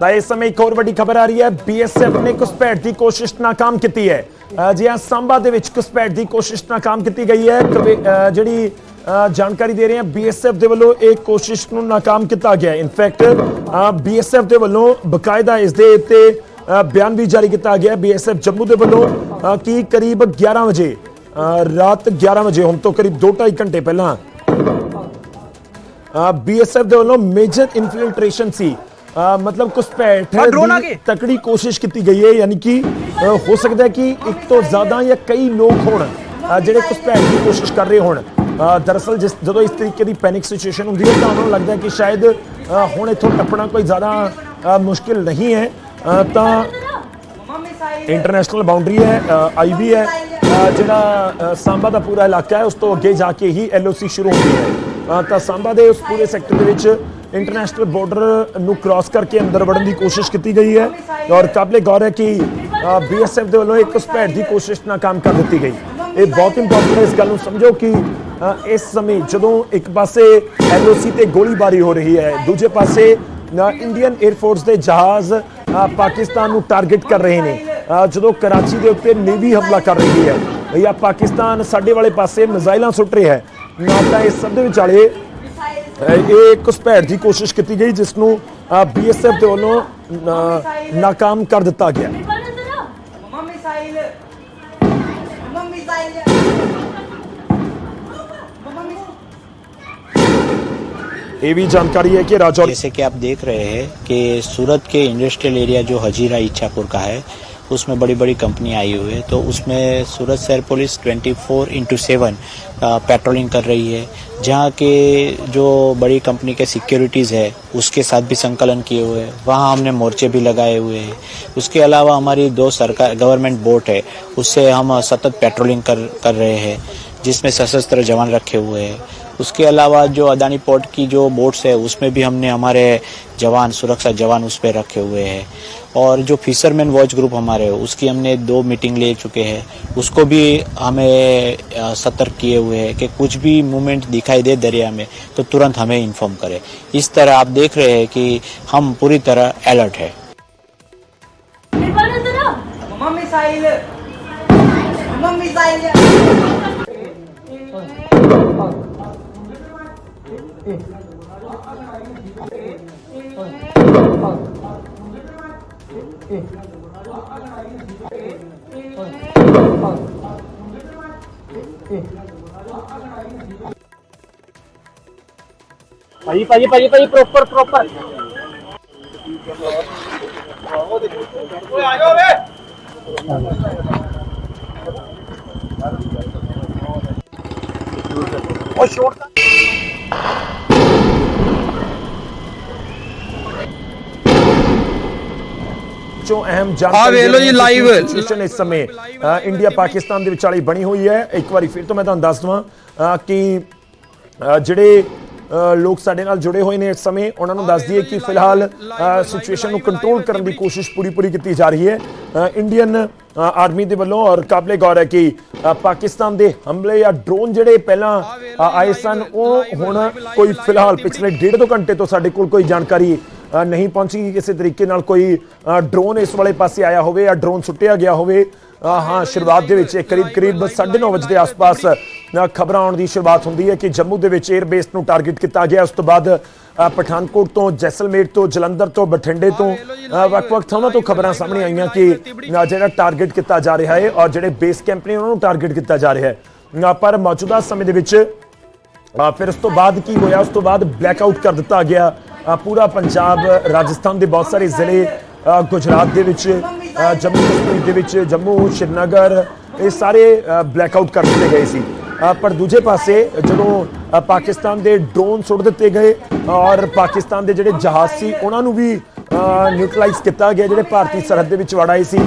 इस समय एक और बड़ी खबर आ रही है। बीएसएफ ने घुसपैठ की कोशिश नाकाम की है। जी हाँ, सांबा दे विच घुसपैठ की कोशिश नाकाम की गई है। जिहड़ी जानकारी दे रहे हैं बीएसएफ दे वल्लों एक कोशिश नूं नाकाम किया गया। इनफैक्ट बीएसएफ दे वल्लों बकायदा इस दे उत्ते बयान भी जारी किया गया। बीएसएफ जम्मू दे वल्लों कि करीब 11 बजे रात 11 बजे हुण तो करीब 2-2.5 घंटे पहला बीएसएफ दे वल्लों मेजर इनफिल्ट्रेशन सी मतलब घुसपैठ की तकड़ी कोशिश की गई है। यानी कि हो सकता है कि एक तो ज्यादा या कई लोग होण जिहड़े घुसपैठ की कोशिश कर रहे होण। दरअसल जो इस तरीके की पैनिक सिचुएशन होंदी है तो उन्होंने लगता है कि शायद हुण इत्थों टप्पना कोई ज़्यादा मुश्किल नहीं है। तो इंटरनेशनल बाउंड्री है, आईबी है, जिहड़ा सांबा का पूरा इलाका है उस तो अगे जाके ही एलओसी शुरू होती है। तो सांबा के उस पूरे सैक्टर के विच इंटरनेशनल बॉर्डर नूं क्रॉस करके अंदर वड़न की कोशिश की गई है। और काबिले गौर है कि बीएसएफ के वालों एक घुसपैठ की कोशिश नाकाम कर दी गई। ये बहुत इंपॉर्टेंट है। इस गल समझो कि इस समय जो एक पासे एलओसी ते गोलीबारी हो रही है, दूजे पासे इंडियन एयरफोर्स के जहाज पाकिस्तान नूं टारगेट कर रहे हैं। जो कराची के उत्ते नेवी हमला कर रही है या पाकिस्तान साडे वाले पासे मिसाइलां सुट रहा है ना, तो इस सब दे विचाले एक घुसपैठ की कोशिश की गई जिसनों बीएसएफ के वालों नाकाम कर दिता गया। ये भी जानकारी है कि राजौरी, जैसे कि आप देख रहे हैं कि सूरत के इंडस्ट्रियल एरिया जो हजीरा इच्छापुर का है उसमें बड़ी बड़ी कंपनी आई हुई है। तो उसमें सूरत शहर पुलिस 24/7 पेट्रोलिंग कर रही है। जहाँ के जो बड़ी कंपनी के सिक्योरिटीज़ है उसके साथ भी संकलन किए हुए हैं, वहाँ हमने मोर्चे भी लगाए हुए हैं। उसके अलावा हमारी 2 सरकार गवर्नमेंट बोट है उससे हम सतत पेट्रोलिंग कर रहे हैं, जिसमें सशस्त्र जवान रखे हुए हैं। उसके अलावा जो अदानी पोर्ट की जो बोट्स है उसमें भी हमने हमारे जवान सुरक्षा जवान उस पर रखे हुए हैं। और जो फिशरमैन वॉच ग्रुप हमारे उसकी हमने 2 मीटिंग ले चुके हैं, उसको भी हमें सतर्क किए हुए हैं कि कुछ भी मूवमेंट दिखाई दे दरिया में तो तुरंत हमें इन्फॉर्म करें। इस तरह आप देख रहे हैं कि हम पूरी तरह अलर्ट है। भाई प्रॉपर आ जाओ बे। ओ शॉट अहम जानकारी लाइव सिचुएशन इस समय इंडिया पाकिस्तान के विचाले बनी हुई है। एक बार फिर तो मैं तुहानूं दस दवां कि जिहड़े लोग साडे नाल जुड़े हुए हैं इस समय उन्होंने दस दिए कि फिलहाल सिचुएशन को कंट्रोल करने की कोशिश पूरी की जा रही है इंडियन आर्मी के वालों। और काबिले गौर है कि पाकिस्तान के हमले या ड्रोन जिहड़े पहला आए सन हुण कोई फिलहाल पिछले 1.5-2 घंटे तो साडे कोल कोई जानकारी नहीं पहुंची किसी तरीके नाल कोई ड्रोन इस वाले पासे आया होवे या ड्रोन सुटिया गया होवे। हाँ, शुरुआत के करीब 9:30 बजे के आसपास खबर आने की शुरुआत होंगी है कि जम्मू के एयरबेस को टारगेट किया गया। उस तो बाद पठानकोट तो जैसलमेर तो जलंधर तो बठिंडे तो वक्-वक् थावां तो खबर सामने आईयां कि जिहड़ा टारगेट किया जा रहा है और जिहड़े बेस कैंप ने उन्होंने टारगेट किया जा रहा है। पर मौजूदा समय दे विच फिर उस तो बाद की होया, उस तो बाद ब्लैकआउट कर दिता गया। पूरा पंजाब, राजस्थान के बहुत सारे जिले, गुजरात के जम्मू कश्मीर के विच जम्मू श्रीनगर ये सारे ब्लैकआउट कर दिए गए सी। पर दूजे पासे जो पाकिस्तान के ड्रोन सुट दिते गए और पाकिस्तान के जिहड़े जहाज सी उन्होंने भी न्यूट्रलाइज किया गया जिहड़े भारतीय सरहद दे विच वड़ आए सी।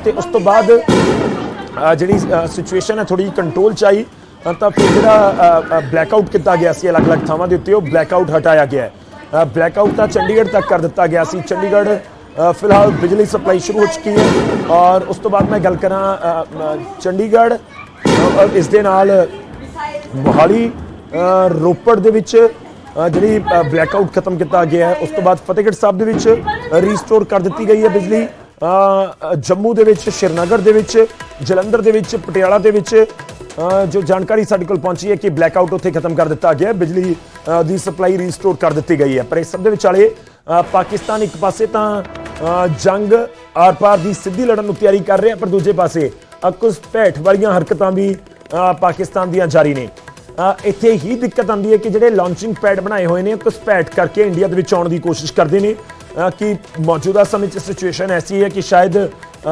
ते उस तो बाद जिहड़ी सिचुएशन है थोड़ी कंट्रोल च आई तो फिर जिहड़ा ब्लैकआउट किया गया सी अलग अलग थावां दे उत्ते वो ब्लैकआउट हटाया गया है। ब्लैकआउट तो चंडीगढ़ तक कर दिता गया सी। चंडीगढ़ फिलहाल बिजली सप्लाई शुरू हो चुकी है। और उस तो बाद मैं गल करा चंडीगढ़ इस दे नाल मोहाली रोपड़ दे विच ਜਿਹੜੀ ਬਲੈਕਆਊਟ ਖਤਮ ਕੀਤਾ ਗਿਆ ਹੈ। ਉਸ ਤੋਂ ਬਾਅਦ ਫਤਿਹਗੜ੍ਹ ਸਾਹਿਬ ਦੇ ਵਿੱਚ ਰੀਸਟੋਰ ਕਰ ਦਿੱਤੀ ਗਈ ਹੈ ਬਿਜਲੀ। ਜੰਮੂ ਦੇ ਵਿੱਚ, ਸ਼੍ਰੀਨਗਰ ਦੇ ਵਿੱਚ, ਜਲੰਧਰ ਦੇ ਵਿੱਚ, ਪਟਿਆਲਾ ਦੇ ਵਿੱਚ ਜੋ ਜਾਣਕਾਰੀ ਸਾਡੇ ਕੋਲ ਪਹੁੰਚੀ ਹੈ ਕਿ ਬਲੈਕਆਊਟ ਉੱਥੇ ਖਤਮ ਕਰ ਦਿੱਤਾ ਗਿਆ, ਬਿਜਲੀ ਦੀ ਸਪਲਾਈ ਰੀਸਟੋਰ ਕਰ ਦਿੱਤੀ ਗਈ ਹੈ। ਪਰ ਇਸ ਸਭ ਦੇ ਵਿਚਾਲੇ ਪਾਕਿਸਤਾਨ ਇੱਕ ਪਾਸੇ ਤਾਂ ਜੰਗ ਆਰ-ਪਾਰ ਦੀ ਸਿੱਧੀ ਲੜਨ ਨੂੰ ਤਿਆਰੀ ਕਰ ਰਿਹਾ, ਪਰ ਦੂਜੇ ਪਾਸੇ ਘੁਸਪੈਠ ਵਾਲੀਆਂ ਹਰਕਤਾਂ ਵੀ ਪਾਕਿਸਤਾਨ ਦੀਆਂ ਜਾਰੀ ਨੇ। ਇੱਥੇ ਹੀ ਦਿੱਕਤ ਆਉਂਦੀ ਹੈ ਕਿ ਜਿਹੜੇ ਲਾਂਚਿੰਗ ਪੈਡ ਬਣਾਏ ਹੋਏ ਨੇ ਘੁਸਪੈਠ ਕਰਕੇ ਇੰਡੀਆ ਦੇ ਵਿੱਚ ਆਉਣ ਦੀ ਕੋਸ਼ਿਸ਼ ਕਰਦੇ ਨੇ ਕਿ ਮੌਜੂਦਾ ਸਮੇਂ 'ਚ ਸਿਚੁਏਸ਼ਨ ਐਸੀ ਹੈ ਕਿ ਸ਼ਾਇਦ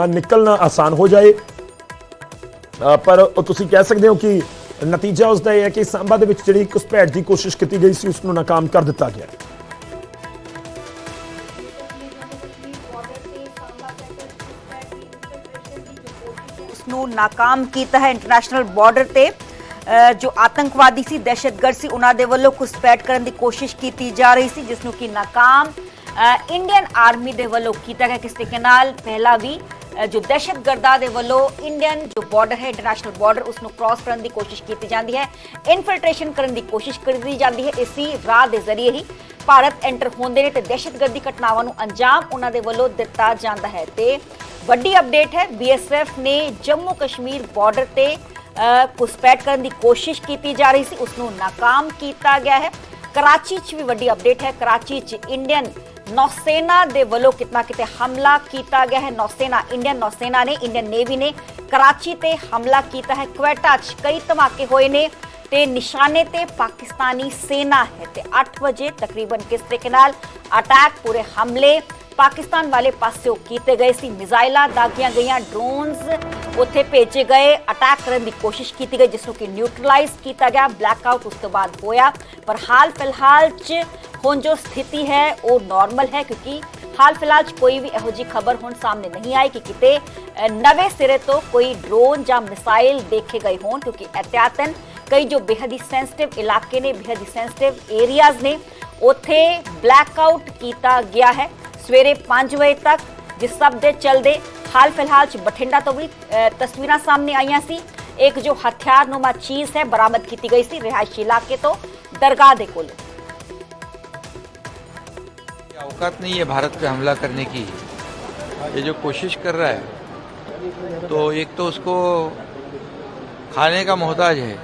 ਨਿਕਲਣਾ ਆਸਾਨ ਹੋ ਜਾਏ, ਪਰ ਤੁਸੀਂ ਕਹਿ ਸਕਦੇ ਹੋ ਕਿ ਨਤੀਜਾ ਉਸ ਦਾ ਇਹ ਹੈ ਕਿ ਸਾਂਬਾ ਦੇ ਵਿੱਚ ਜਿਹੜੀ ਘੁਸਪੈਠ ਦੀ ਕੋਸ਼ਿਸ਼ ਕੀਤੀ ਗਈ ਸੀ ਉਸ ਨੂੰ ਨਾਕਾਮ ਕਰ ਦਿੱਤਾ ਗਿਆ। ਨੂੰ ਨਾਕਾਮ ਕੀਤਾ ਹੈ। ਇੰਟਰਨੈਸ਼ਨਲ ਬਾਰਡਰ ਤੇ ਜੋ ਆਤੰਕਵਾਦੀ ਸੀ, ਦਹਿਸ਼ਤਗਰਦ ਸੀ, ਉਹਨਾਂ ਦੇ ਵੱਲੋਂ ਘੁਸਪੈਠ ਕਰਨ ਦੀ ਕੋਸ਼ਿਸ਼ ਕੀਤੀ ਜਾ ਰਹੀ ਸੀ, ਜਿਸ ਨੂੰ ਕਿ ਨਾਕਾਮ ਇੰਡੀਅਨ ਆਰਮੀ ਦੇ ਵੱਲੋਂ ਕੀਤਾ ਗਿਆ। ਕਿਸ ਤਰੀਕੇ ਨਾਲ ਪਹਿਲਾਂ ਵੀ ਜੋ ਦਹਿਸ਼ਤਗਰਦਾਂ ਦੇ ਵੱਲੋਂ ਇੰਡੀਅਨ ਜੋ ਬਾਰਡਰ ਹੈ, ਇੰਟਰਨੈਸ਼ਨਲ ਬਾਰਡਰ, ਉਸ ਨੂੰ ਕ੍ਰਾਸ ਕਰਨ ਦੀ ਕੋਸ਼ਿਸ਼ ਕੀਤੀ ਜਾਂਦੀ ਹੈ, ਇਨਫਿਲਟ੍ਰੇਸ਼ਨ ਕਰਨ ਦੀ ਕੋਸ਼ਿਸ਼ ਕੀਤੀ ਜਾਂਦੀ ਹੈ। ਇਸੇ ਰਾਹ ਦੇ ਜ਼ਰੀਏ ਹੀ ਭਾਰਤ ਐਂਟਰ ਹੁੰਦੇ ਨੇ ਤੇ ਦਹਿਸ਼ਤਗਰਦੀ ਘਟਨਾਵਾਂ ਨੂੰ ਅੰਜਾਮ ਉਹਨਾਂ ਦੇ ਵੱਲੋਂ ਦਿੱਤਾ ਜਾਂਦਾ ਹੈ। ਤੇ ਵੱਡੀ ਅਪਡੇਟ ਹੈ, BSF ਨੇ ਜੰਮੂ ਕਸ਼ਮੀਰ ਬਾਰਡਰ ਤੇ ਘੁਸਪੈਠ ਕਰਨ ਦੀ ਕੋਸ਼ਿਸ਼ ਕੀਤੀ ਜਾ ਰਹੀ ਸੀ, ਉਸ ਨੂੰ ਨਾਕਾਮ ਕੀਤਾ ਗਿਆ ਹੈ। ਕਰਾਚੀ 'ਚ ਵੀ ਵੱਡੀ ਅਪਡੇਟ ਹੈ, ਕਰਾਚੀ 'ਚ ਇੰਡੀਅਨ ਨੌਸੈਨਾ ਦੇ ਵੱਲੋਂ ਕਿਤਨਾ ਕਿਤੇ ਹਮਲਾ ਕੀਤਾ ਗਿਆ ਹੈ। ਨੌਸੈਨਾ, ਇੰਡੀਅਨ ਨੌਸੈਨਾ ਨੇ, ਇੰਡੀਅਨ ਨੇਵੀ ਨੇ ਕਰਾਚੀ ਤੇ ਹਮਲਾ ਕੀਤਾ ਹੈ। ਕੁਵੈਟਾ 'ਚ ਕਈ ਧਮਾਕੇ ਹੋਏ ਨੇ ਤੇ ਨਿਸ਼ਾਨੇ ਤੇ ਪਾਕਿਸਤਾਨੀ ਸੈਨਾ ਹੈ ਤੇ 8 ਵਜੇ ਤਕਰੀਬਨ ਕਿਸ ਤਰੀਕੇ ਨਾਲ ਅਟੈਕ, ਪੂਰੇ ਹਮਲੇ ਪਾਕਿਸਤਾਨ ਵਾਲੇ ਪਾਸਿਓਂ ਕੀਤੇ ਗਏ ਸੀ। ਮਿਜ਼ਾਈਲਾਂ ਦਾਗੀਆਂ ਗਈਆਂ, ਡਰੋਨਸ ਉੱਥੇ ਭੇਜੇ ਗਏ, ਅਟੈਕ ਕਰਨ ਦੀ ਕੋਸ਼ਿਸ਼ ਕੀਤੀ ਗਈ, ਜਿਸ ਨੂੰ ਕਿ ਨਿਊਟਰਲਾਈਜ਼ ਕੀਤਾ ਗਿਆ। ਬਲੈਕਆਊਟ ਉਸ ਤੋਂ ਬਾਅਦ ਹੋਇਆ, ਪਰ ਹਾਲ ਫਿਲਹਾਲ 'ਚ ਹੁਣ ਜੋ ਸਥਿਤੀ ਹੈ ਉਹ ਨਾਰਮਲ ਹੈ, ਕਿਉਂਕਿ ਹਾਲ ਫਿਲਹਾਲ 'ਚ ਕੋਈ ਵੀ ਇਹੋ ਜਿਹੀ ਖਬਰ ਹੁਣ ਸਾਹਮਣੇ ਨਹੀਂ ਆਈ ਕਿ ਕਿਤੇ ਨਵੇਂ ਸਿਰੇ ਤੋਂ ਕੋਈ ਡਰੋਨ ਜਾਂ ਮਿਸਾਈਲ ਦੇਖੇ ਗਏ ਹੋਣ, ਕਿਉਂਕਿ ਅਹਤਿਆਤਨ ਕਈ ਜੋ ਬੇहद ही ਸੈਂਸਿਟਿਵ ਇਲਾਕੇ ਨੇ, ਬੇहद ही ਸੈਂਸਿਟਿਵ ਏਰੀਆਜ਼ ਨੇ, ਉੱਥੇ ਬਲੈਕਆਊਟ ਕੀਤਾ ਗਿਆ ਹੈ ਸਵੇਰੇ 5 ਵਜੇ ਤੱਕ, ਜਿਸ ਸਭ ਦੇ ਚਲਦੇ ਹਾਲ ਫਿਲਹਾਲ 'ਚ ਬਠਿੰਡਾ ਤੋਂ ਵੀ ਤਸਵੀਰਾਂ ਸਾਹਮਣੇ ਆਈਆਂ ਸੀ। ਇੱਕ ਜੋ ਹਥਿਆਰनुमा चीज है बरामद की गई सी रिहायशी इलाके तो दरगाह दे कोल। औकात नहीं है भारत पे हमला करने की, ये जो कोशिश कर रहा है तो एक तो उसको खाने का मोहताज है,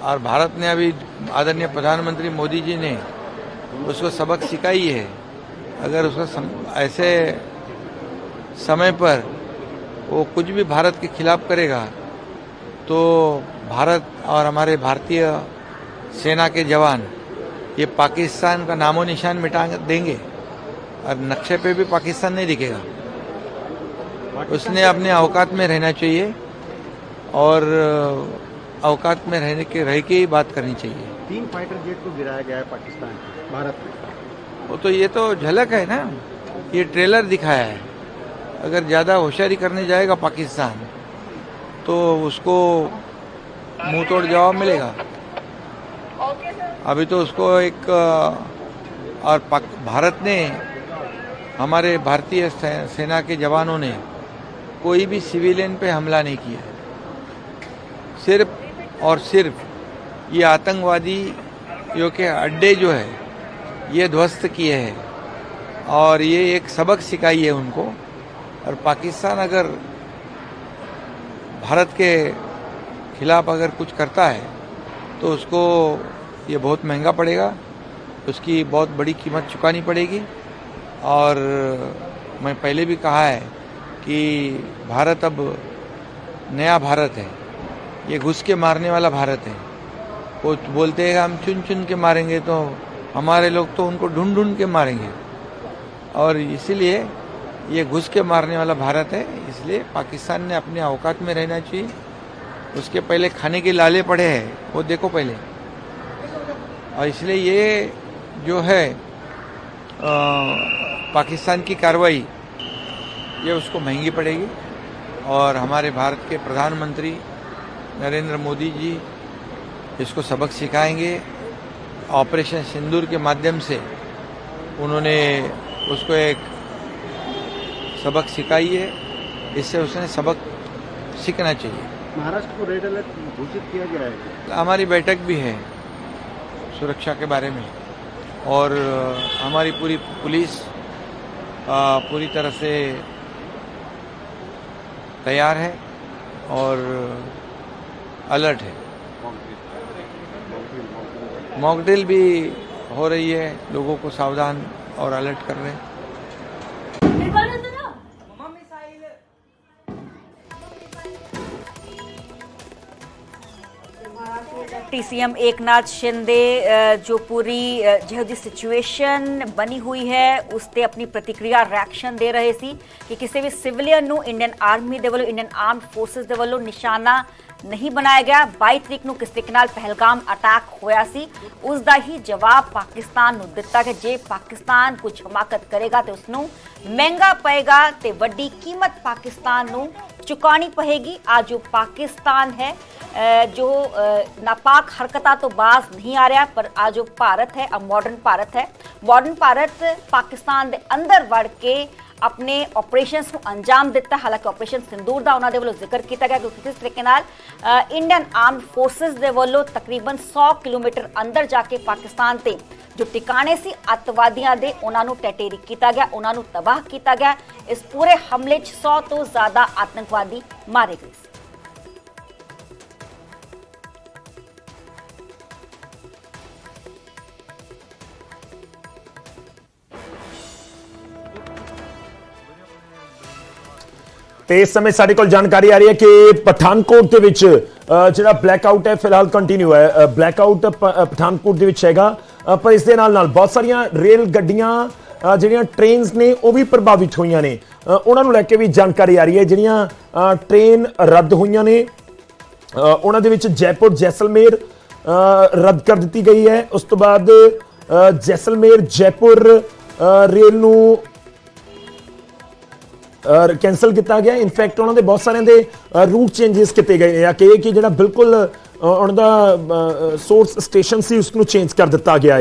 और भारत ने अभी आदरणीय प्रधानमंत्री मोदी जी ने उसको सबक सिखाई है। अगर उसको ऐसे समय पर वो कुछ भी भारत के खिलाफ करेगा तो भारत और हमारे भारतीय सेना के जवान ये पाकिस्तान का नामो निशान मिटा देंगे और नक्शे पे भी पाकिस्तान नहीं दिखेगा। उसने अपने औकात में रहना चाहिए और औकात में रह के ही बात करनी चाहिए। 3 फाइटर जेट को गिराया गया है पाकिस्तान भारत में, वो तो ये तो झलक है ना, ये ट्रेलर दिखाया है। अगर ज़्यादा होशियारी करने जाएगा पाकिस्तान तो उसको मुंह तोड़ जवाब मिलेगा। अभी तो उसको एक और भारत ने, हमारे भारतीय सेना के जवानों ने कोई भी सिविलियन पे हमला नहीं किया, सिर्फ और सिर्फ ये आतंकवादियों के अड्डे जो है ये ध्वस्त किए हैं और ये एक सबक सिखाई है उनको। और पाकिस्तान अगर भारत के खिलाफ अगर कुछ करता है तो उसको ये बहुत महंगा पड़ेगा, उसकी बहुत बड़ी कीमत चुकानी पड़ेगी। और मैं पहले भी कहा है कि भारत अब नया भारत है, ये घुस के मारने वाला भारत है। वो बोलते हैं हम चुन चुन के मारेंगे, तो हमारे लोग तो उनको ढूंढ ढूंढ के मारेंगे, और इसीलिए ये घुस के मारने वाला भारत है। इसलिए पाकिस्तान ने अपने औकात में रहना चाहिए। उसके पहले खाने के लाले पड़े हैं, वो देखो पहले। और इसलिए ये जो है पाकिस्तान की कार्रवाई ये उसको महंगी पड़ेगी, और हमारे भारत के प्रधानमंत्री नरेंद्र मोदी जी इसको सबक सिखाएंगे। ऑपरेशन सिंदूर के माध्यम से उन्होंने उसको एक सबक सिखाई है, इससे उसने सबक सीखना चाहिए। महाराष्ट्र को रेड अलर्ट घोषित किया गया है। हमारी बैठक भी है सुरक्षा के बारे में, और हमारी पूरी पुलिस पूरी तरह से तैयार है और अलर्ट है। मॉक ड्रिल भी हो रही है, लोगों को सावधान और अलर्ट कर रहे हैं। टीसीएम एकनाथ शिंदे जो पूरी जो जी सिचुएशन बनी हुई है उस ते अपनी प्रतिक्रिया रिएक्शन दे रहे सी कि किसी भी सिविलियन ਨੂੰ ਇੰਡੀਅਨ ਆਰਮੀ ਦੇ ਵੱਲੋਂ ਇੰਡੀਅਨ ਆਰਮਡ ਫੋਰਸਸ ਦੇ ਵੱਲੋਂ ਨਿਸ਼ਾਨਾ नहीं बनाया गया। 22 तरीक ਨੂੰ किस तरीके ਨਾਲ ਪਹਿਲਗਾਮ ਅਟੈਕ ਹੋਇਆ ਸੀ ਉਸ ਦਾ ਹੀ ਜਵਾਬ ਪਾਕਿਸਤਾਨ ਨੂੰ ਦਿੱਤਾ ਕਿ ਜੇ ਪਾਕਿਸਤਾਨ ਕੁਝ ਹਮਾਕਤ ਕਰੇਗਾ ਤੇ ਉਸ ਨੂੰ ਮਹਿੰਗਾ ਪਏਗਾ ਤੇ ਵੱਡੀ ਕੀਮਤ ਪਾਕਿस्तान ਨੂੰ ਚੁਕਾਣੀ ਪਏਗੀ। ਆ ਜੋ ਪਾਕਿस्तान है जो नापाक हरकतां तो बाज नहीं आ रहा, पर आ जो भारत है अब मॉडर्न भारत है। मॉडर्न भारत पाकिस्तान के अंदर वड़ के अपने ऑपरेशनस ਨੂੰ अंजाम दिता। हालांकि ऑपरेशन सिंदूर का उन्होंने वालों जिक्र किया गया कि किस तरीके नाल इंडियन आर्मड फोर्सेस के वालों तकरीबन 100 किलोमीटर अंदर जाके पाकिस्तान ते जो टिकाने सी अतवादियों के उन्होंने टटेरी किया गया, उन्होंने तबाह किया गया। इस पूरे हमले 100 तो ज़्यादा आतंकवादी मारे गए। ਤੇ ਇਸ ਸਮੇਂ ਸਾਡੇ ਕੋਲ ਜਾਣਕਾਰੀ ਆ ਰਹੀ ਹੈ ਕਿ ਪਠਾਨਕੋਟ ਦੇ ਵਿੱਚ ਜਿਹੜਾ ਬਲੈਕਆਊਟ ਹੈ ਫਿਲਹਾਲ ਕੰਟੀਨਿਊ ਹੈ। ਬਲੈਕਆਊਟ ਪਠਾਨਕੋਟ ਦੇ ਵਿੱਚ ਹੈਗਾ, ਪਰ ਇਸ ਦੇ ਨਾਲ ਬਹੁਤ ਸਾਰੀਆਂ ਰੇਲ ਗੱਡੀਆਂ ਜਿਹੜੀਆਂ ਟ੍ਰੇਨਸ ਨੇ ਉਹ ਵੀ ਪ੍ਰਭਾਵਿਤ ਹੋਈਆਂ ਨੇ। ਉਹਨਾਂ ਨੂੰ ਲੈ ਕੇ ਵੀ ਜਾਣਕਾਰੀ ਆ ਰਹੀ ਹੈ। ਜਿਹੜੀਆਂ ਟ੍ਰੇਨ ਰੱਦ ਹੋਈਆਂ ਨੇ ਉਹਨਾਂ ਦੇ ਵਿੱਚ ਜੈਪੁਰ ਜੈਸਲਮੇਰ ਰੱਦ ਕਰ ਦਿੱਤੀ ਗਈ ਹੈ। ਉਸ ਤੋਂ ਬਾਅਦ ਜੈਸਲਮੇਰ ਜੈਪੁਰ ਰੇਲ ਨੂੰ कैंसल किया गया। इनफैक्ट उन्होंने बहुत सारे रूट चेंजेस किए गए या कि जो बिल्कुल उनका सोर्स स्टेशन से उसको चेंज कर दिता गया है।